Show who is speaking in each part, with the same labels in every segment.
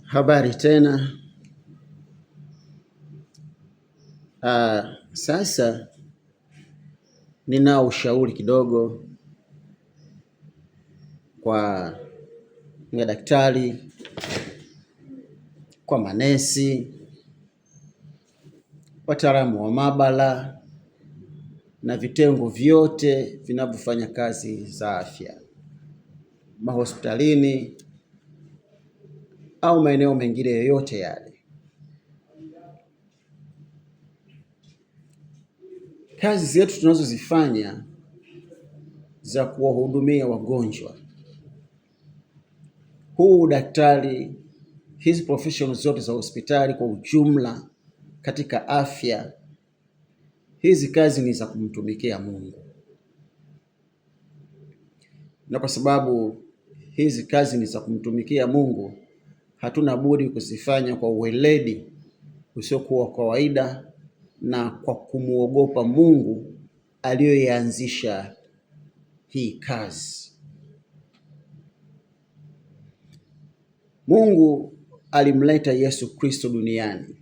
Speaker 1: Habari tena. Sasa ninao ushauri kidogo kwa madaktari, kwa manesi, wataalamu wa maabara na vitengo vyote vinavyofanya kazi za afya mahospitalini au maeneo mengine yoyote yale. Kazi zetu tunazozifanya za kuwahudumia wagonjwa, huu daktari, hizi professionals zote za hospitali kwa ujumla katika afya, hizi kazi ni za kumtumikia Mungu. Na kwa sababu hizi kazi ni za kumtumikia Mungu, hatuna budi kuzifanya kwa uweledi usiokuwa kawaida na kwa kumuogopa Mungu aliyoianzisha hii kazi. Mungu alimleta Yesu Kristo duniani.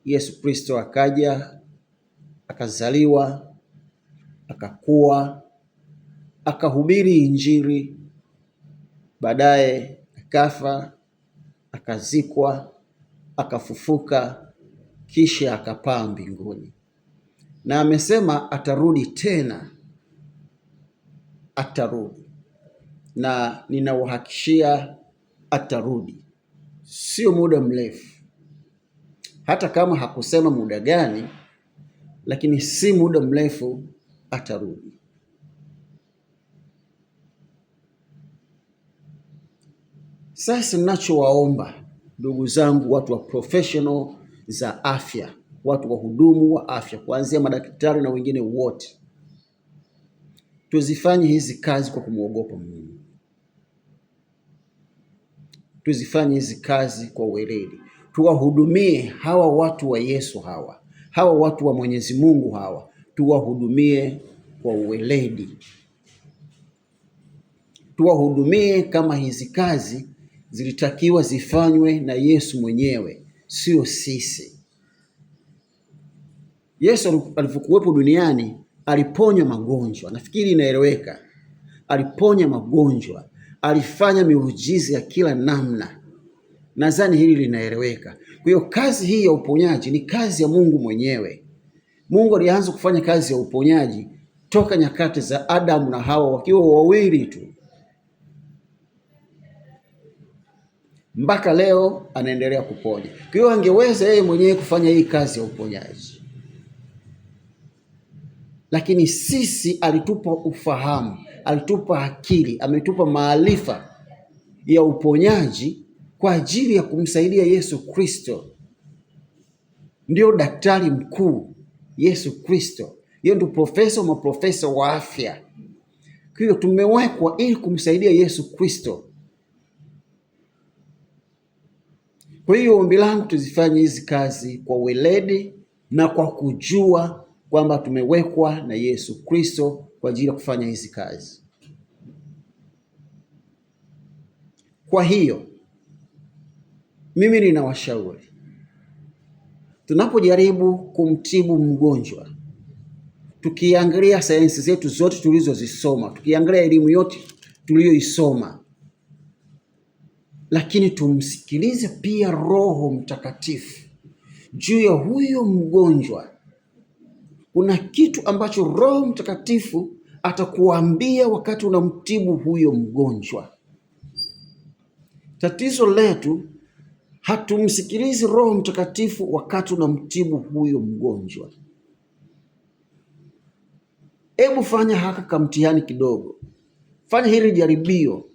Speaker 1: Yesu Kristo akaja, akazaliwa, akakua, akahubiri Injili, baadaye akafa, akazikwa, akafufuka, kisha akapaa mbinguni. Na amesema atarudi tena, atarudi. Na ninauhakishia atarudi. Sio muda mrefu. Hata kama hakusema muda gani, lakini si muda mrefu atarudi. Sasa ninachowaomba ndugu zangu, watu wa professional za afya, watu wahudumu wa afya, kuanzia madaktari na wengine wote, tuzifanye hizi kazi kwa kumwogopa Mungu. Tuzifanye hizi kazi kwa weledi. Tuwahudumie hawa watu wa Yesu hawa watu wa Mwenyezi Mungu tuwahudumie kwa weledi. Tuwahudumie kama hizi kazi zilitakiwa zifanywe na Yesu mwenyewe, sio sisi. Yesu alipokuwepo duniani aliponya magonjwa. Nafikiri inaeleweka. Aliponya magonjwa, alifanya miujiza ya kila namna. Nadhani hili linaeleweka. Kwa hiyo kazi hii ya uponyaji ni kazi ya Mungu mwenyewe. Mungu alianza kufanya kazi ya uponyaji toka nyakati za Adamu na Hawa wakiwa wawili tu, mpaka leo anaendelea kuponya. Kwa hiyo angeweza yeye mwenyewe kufanya hii kazi ya uponyaji, lakini sisi alitupa ufahamu, alitupa akili, ametupa maarifa ya uponyaji kwa ajili ya kumsaidia Yesu Kristo. Ndio daktari mkuu Yesu Kristo. Yeye ndio maprofesa wa afya. Kwa hiyo tumewekwa ili kumsaidia Yesu Kristo. Kwa hiyo ombi langu, tuzifanye hizi kazi kwa weledi na kwa kujua kwamba tumewekwa na Yesu Kristo kwa ajili ya kufanya hizi kazi. Kwa hiyo mimi ninawashauri, tunapojaribu kumtibu mgonjwa, tukiangalia sayansi zetu zote tulizozisoma, tukiangalia elimu yote tuliyoisoma, lakini tumsikilize pia Roho Mtakatifu juu ya huyo mgonjwa. Kuna kitu ambacho Roho Mtakatifu atakuambia wakati unamtibu huyo mgonjwa. Tatizo letu, hatumsikilizi Roho Mtakatifu wakati unamtibu huyo mgonjwa. Hebu fanya haka kamtihani kidogo. Fanya hili jaribio.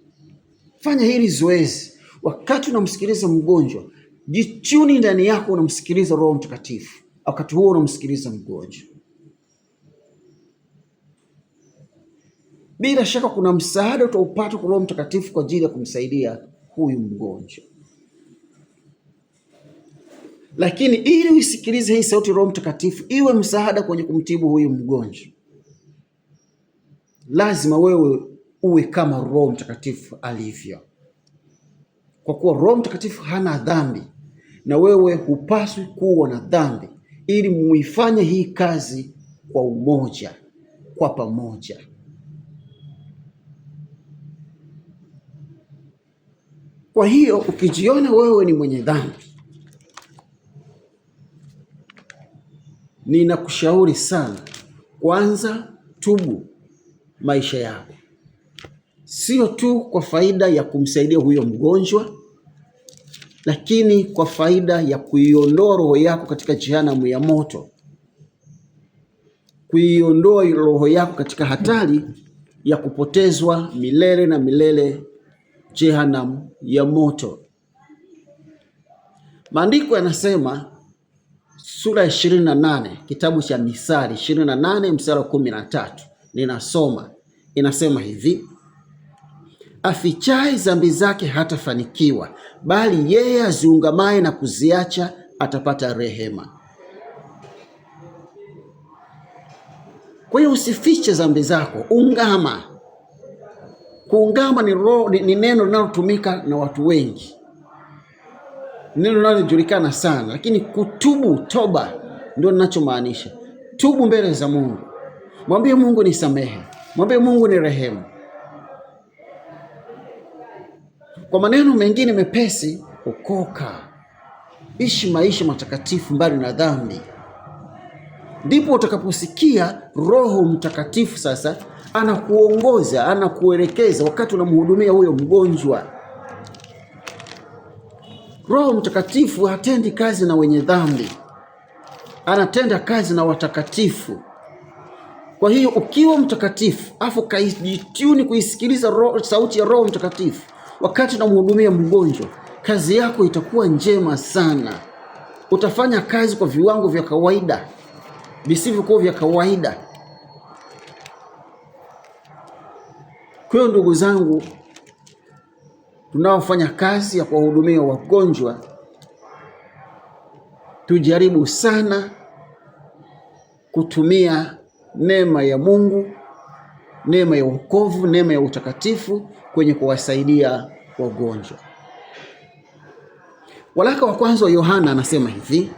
Speaker 1: Fanya hili zoezi. Wakati unamsikiliza mgonjwa, jichuni ndani yako unamsikiliza Roho Mtakatifu. Wakati huo unamsikiliza mgonjwa. Bila shaka kuna msaada utaupata kwa Roho Mtakatifu kwa ajili ya kumsaidia huyu mgonjwa. Lakini ili usikilize hii sauti Roho Mtakatifu iwe msaada kwenye kumtibu huyu mgonjwa, lazima wewe uwe kama Roho Mtakatifu alivyo. kwa kuwa Roho Mtakatifu hana dhambi na wewe hupaswi kuwa na dhambi, ili muifanye hii kazi kwa umoja, kwa pamoja. Kwa hiyo ukijiona wewe ni mwenye dhambi, ninakushauri sana, kwanza tubu maisha yako, sio tu kwa faida ya kumsaidia huyo mgonjwa, lakini kwa faida ya kuiondoa roho yako katika jehanamu ya moto, kuiondoa roho yako katika hatari ya kupotezwa milele na milele jehanamu ya moto. Maandiko yanasema sura ya 28 kitabu cha Misali 28 mstari wa 13, ninasoma, inasema hivi: afichaye dhambi zake hatafanikiwa, bali yeye aziungamaye na kuziacha atapata rehema. Kwa hiyo usifiche dhambi zako, ungama. Kuungama ni neno linalotumika na watu wengi, neno linalojulikana sana, lakini kutubu, toba, ndio ninachomaanisha. Tubu mbele za Mungu, mwambie Mungu nisamehe, mwambie Mungu ni rehemu. Kwa maneno mengine mepesi, okoka, ishi maisha matakatifu mbali na dhambi. Ndipo utakaposikia Roho Mtakatifu sasa anakuongoza, anakuelekeza wakati unamhudumia huyo mgonjwa. Roho Mtakatifu hatendi kazi na wenye dhambi, anatenda kazi na watakatifu. Kwa hiyo ukiwa mtakatifu, afu kajituni kuisikiliza sauti ya Roho Mtakatifu wakati unamhudumia mgonjwa, kazi yako itakuwa njema sana. Utafanya kazi kwa viwango vya kawaida visivyokuwa vya kawaida. Kwa hiyo ndugu zangu, tunaofanya kazi ya kuwahudumia wagonjwa, tujaribu sana kutumia neema ya Mungu, neema ya wokovu, neema ya utakatifu kwenye kuwasaidia wagonjwa. Waraka wa kwanza wa Yohana anasema hivi,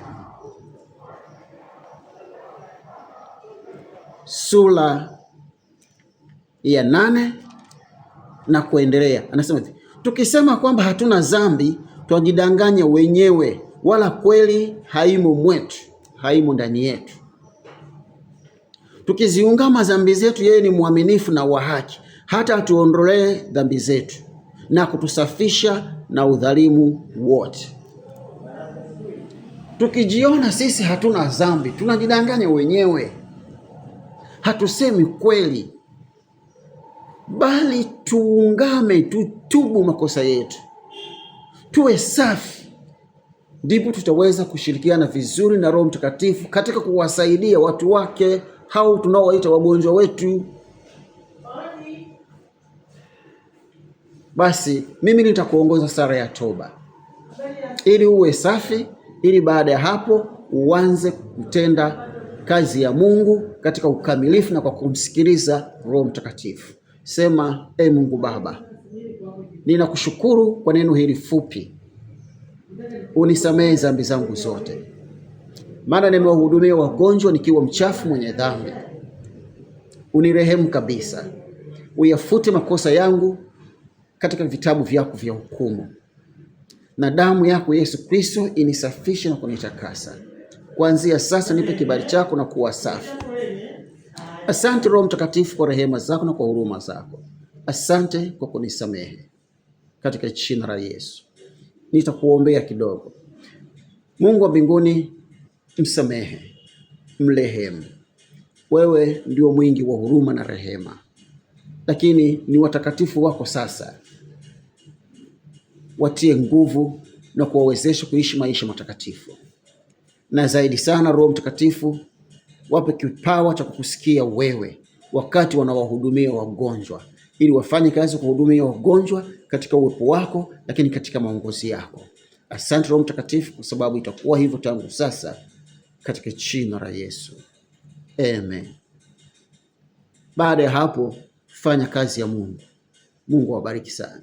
Speaker 1: sura ya 8 na kuendelea, anasema hivi: tukisema kwamba hatuna dhambi, twajidanganya wenyewe, wala kweli haimo mwetu, haimo ndani yetu. Tukiziungama dhambi zetu, yeye ni mwaminifu na wa haki, hata atuondolee dhambi zetu na kutusafisha na udhalimu wote. Tukijiona sisi hatuna dhambi, tunajidanganya wenyewe, hatusemi kweli. Bali tuungame, tutubu makosa yetu, tuwe safi, ndipo tutaweza kushirikiana vizuri na Roho Mtakatifu katika kuwasaidia watu wake hao tunaowaita wagonjwa wetu. Basi mimi nitakuongoza sala ya toba ili uwe safi, ili baada ya hapo uanze kutenda kazi ya Mungu katika ukamilifu na kwa kumsikiliza Roho Mtakatifu. Sema: e Mungu Baba, ninakushukuru kwa neno hili fupi. Unisamehe dhambi zangu zote, maana nimewahudumia wagonjwa nikiwa mchafu mwenye dhambi. Unirehemu kabisa, uyafute makosa yangu katika vitabu vyako vya hukumu, na damu yako Yesu Kristo inisafishe na kunitakasa. Kuanzia sasa nipe kibali chako na kuwa safi. Asante Roho Mtakatifu kwa rehema zako na kwa huruma zako. Asante kwa kunisamehe, katika jina la Yesu. Nitakuombea kidogo. Mungu wa mbinguni, msamehe, mrehemu. Wewe ndio mwingi wa huruma na rehema, lakini ni watakatifu wako sasa. Watie nguvu na kuwawezesha kuishi maisha matakatifu, na zaidi sana Roho Mtakatifu, wape kipawa cha kukusikia wewe wakati wanawahudumia wagonjwa, ili wafanye kazi kuhudumia wagonjwa katika uwepo wako, lakini katika maongozi yako. Asante Roho Mtakatifu, kwa sababu itakuwa hivyo tangu sasa, katika jina la Yesu. Amen. Baada ya hapo, fanya kazi ya Mungu. Mungu awabariki sana.